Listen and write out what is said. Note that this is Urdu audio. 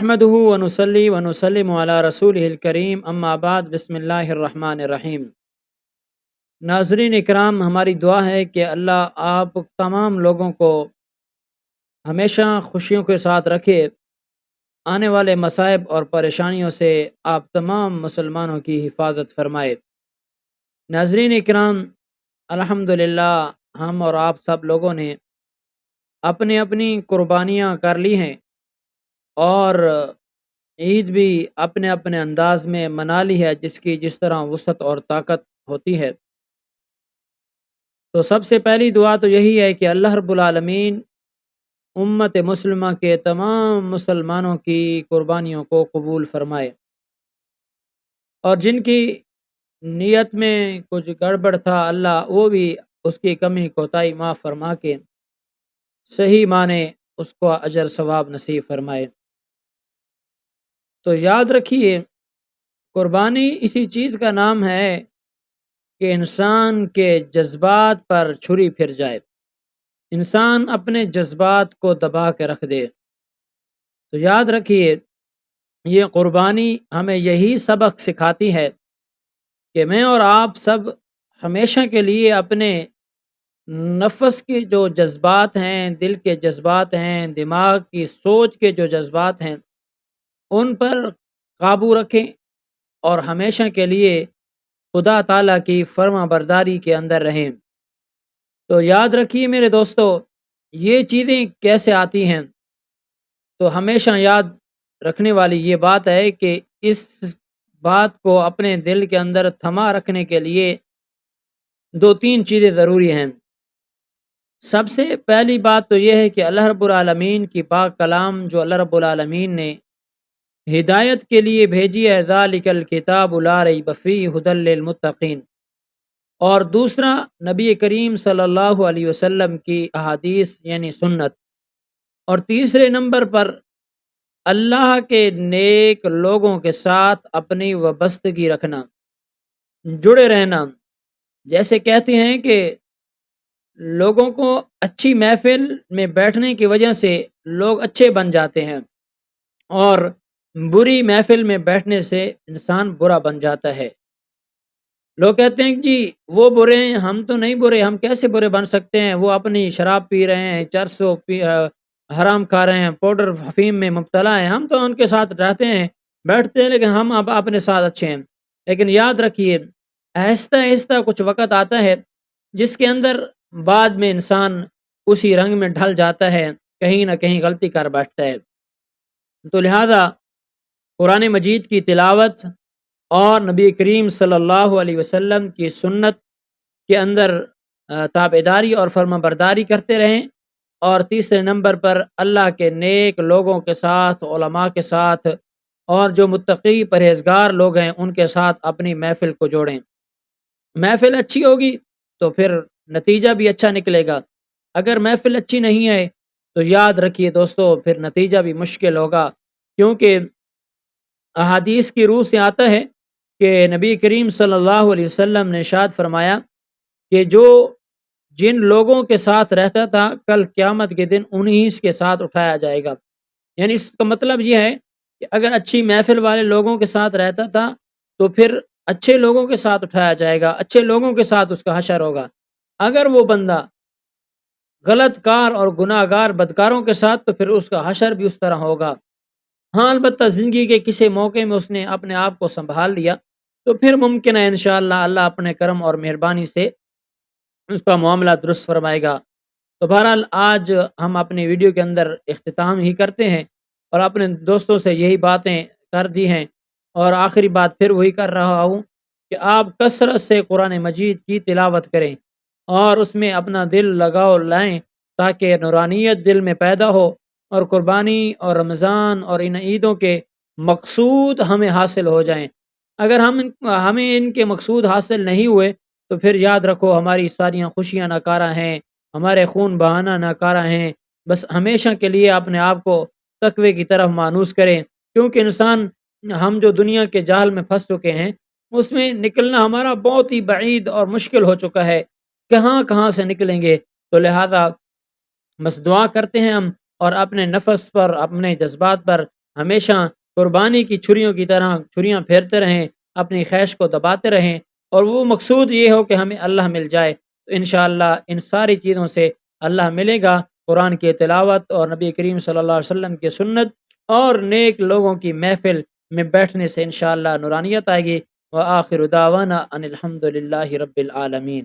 نحمده ونصلي ونسلم علی رسوله الکریم اما بعد بسم اللہ الرحمن الرحیم۔ ناظرین اکرام، ہماری دعا ہے کہ اللہ آپ تمام لوگوں کو ہمیشہ خوشیوں کے ساتھ رکھے، آنے والے مصائب اور پریشانیوں سے آپ تمام مسلمانوں کی حفاظت فرمائے۔ ناظرین اکرام، الحمدللہ ہم اور آپ سب لوگوں نے اپنی اپنی قربانیاں کر لی ہیں اور عید بھی اپنے اپنے انداز میں منا لی ہے، جس کی جس طرح وسعت اور طاقت ہوتی ہے۔ تو سب سے پہلی دعا تو یہی ہے کہ اللہ رب العالمین امت مسلمہ کے تمام مسلمانوں کی قربانیوں کو قبول فرمائے، اور جن کی نیت میں کچھ گڑبڑ تھا اللہ وہ بھی اس کی کمی کوتاہی معاف فرما کے صحیح معنی اس کو اجر ثواب نصیب فرمائے۔ تو یاد رکھیے، قربانی اسی چیز کا نام ہے کہ انسان کے جذبات پر چھری پھر جائے، انسان اپنے جذبات کو دبا کے رکھ دے۔ تو یاد رکھیے، یہ قربانی ہمیں یہی سبق سکھاتی ہے کہ میں اور آپ سب ہمیشہ کے لیے اپنے نفس کے جو جذبات ہیں، دل کے جذبات ہیں، دماغ کی سوچ کے جو جذبات ہیں، ان پر قابو رکھیں اور ہمیشہ کے لیے خدا تعالیٰ کی فرما برداری کے اندر رہیں۔ تو یاد رکھیے میرے دوستو، یہ چیزیں کیسے آتی ہیں؟ تو ہمیشہ یاد رکھنے والی یہ بات ہے کہ اس بات کو اپنے دل کے اندر تھما رکھنے کے لیے دو تین چیزیں ضروری ہیں۔ سب سے پہلی بات تو یہ ہے کہ اللہ رب العالمین کی پاک کلام جو اللہ رب العالمین نے ہدایت کے لیے بھیجی ہے، ذالک الکتاب لا ریب فیہ ھدی للمتقین، اور دوسرا نبی کریم صلی اللہ علیہ وسلم کی احادیث یعنی سنت، اور تیسرے نمبر پر اللہ کے نیک لوگوں کے ساتھ اپنی وابستگی رکھنا، جڑے رہنا۔ جیسے کہتے ہیں کہ لوگوں کو اچھی محفل میں بیٹھنے کی وجہ سے لوگ اچھے بن جاتے ہیں، اور بری محفل میں بیٹھنے سے انسان برا بن جاتا ہے۔ لوگ کہتے ہیں کہ جی وہ برے ہیں، ہم تو نہیں برے، ہم کیسے برے بن سکتے ہیں؟ وہ اپنی شراب پی رہے ہیں، چرس حرام کھا رہے ہیں، پاؤڈر افیم میں مبتلا ہیں، ہم تو ان کے ساتھ رہتے ہیں، بیٹھتے ہیں، لیکن ہم اب اپنے ساتھ اچھے ہیں۔ لیکن یاد رکھیے، آہستہ آہستہ کچھ وقت آتا ہے جس کے اندر بعد میں انسان اسی رنگ میں ڈھل جاتا ہے، کہیں نہ کہیں غلطی کر بیٹھتا ہے۔ تو لہذا قرآن مجید کی تلاوت اور نبی کریم صلی اللہ علیہ وسلم کی سنت کے اندر تابعداری اور فرما برداری کرتے رہیں، اور تیسرے نمبر پر اللہ کے نیک لوگوں کے ساتھ، علماء کے ساتھ، اور جو متقی پرہیزگار لوگ ہیں ان کے ساتھ اپنی محفل کو جوڑیں۔ محفل اچھی ہوگی تو پھر نتیجہ بھی اچھا نکلے گا، اگر محفل اچھی نہیں ہے تو یاد رکھیے دوستو، پھر نتیجہ بھی مشکل ہوگا، کیونکہ احادیث کی روح سے آتا ہے کہ نبی کریم صلی اللہ علیہ وسلم نے ارشاد فرمایا کہ جو جن لوگوں کے ساتھ رہتا تھا کل قیامت کے دن انہی کے ساتھ اٹھایا جائے گا۔ یعنی اس کا مطلب یہ ہے کہ اگر اچھی محفل والے لوگوں کے ساتھ رہتا تھا تو پھر اچھے لوگوں کے ساتھ اٹھایا جائے گا، اچھے لوگوں کے ساتھ اس کا حشر ہوگا۔ اگر وہ بندہ غلط کار اور گناہ گار بدکاروں کے ساتھ تو پھر اس کا حشر بھی اس طرح ہوگا۔ ہاں البتہ زندگی کے کسی موقع میں اس نے اپنے آپ کو سنبھال لیا تو پھر ممکن ہے انشاءاللہ اللہ اپنے کرم اور مہربانی سے اس کا معاملہ درست فرمائے گا۔ تو بہرحال آج ہم اپنی ویڈیو کے اندر اختتام ہی کرتے ہیں، اور اپنے دوستوں سے یہی باتیں کر دی ہیں، اور آخری بات پھر وہی کر رہا ہوں کہ آپ کثرت سے قرآن مجید کی تلاوت کریں اور اس میں اپنا دل لگاؤ لائیں، تاکہ نورانیت دل میں پیدا ہو، اور قربانی اور رمضان اور ان عیدوں کے مقصود ہمیں حاصل ہو جائیں۔ اگر ہمیں ان کے مقصود حاصل نہیں ہوئے تو پھر یاد رکھو ہماری ساریاں خوشیاں ناکارہ ہیں، ہمارے خون بہانا ناکارہ ہیں۔ بس ہمیشہ کے لیے اپنے آپ کو تقوی کی طرف مانوس کریں، کیونکہ انسان ہم جو دنیا کے جال میں پھنس چکے ہیں اس میں نکلنا ہمارا بہت ہی بعید اور مشکل ہو چکا ہے، کہاں سے نکلیں گے؟ تو لہذا بس دعا کرتے ہیں ہم، اور اپنے نفس پر، اپنے جذبات پر ہمیشہ قربانی کی چھریوں کی طرح چھریاں پھیرتے رہیں، اپنی خواہش کو دباتے رہیں، اور وہ مقصود یہ ہو کہ ہمیں اللہ مل جائے، تو انشاءاللہ ان ساری چیزوں سے اللہ ملے گا۔ قرآن کی تلاوت اور نبی کریم صلی اللہ علیہ وسلم کی سنت اور نیک لوگوں کی محفل میں بیٹھنے سے انشاءاللہ نورانیت آئے گی۔ وآخر دعوانا ان الحمد للہ رب العالمین۔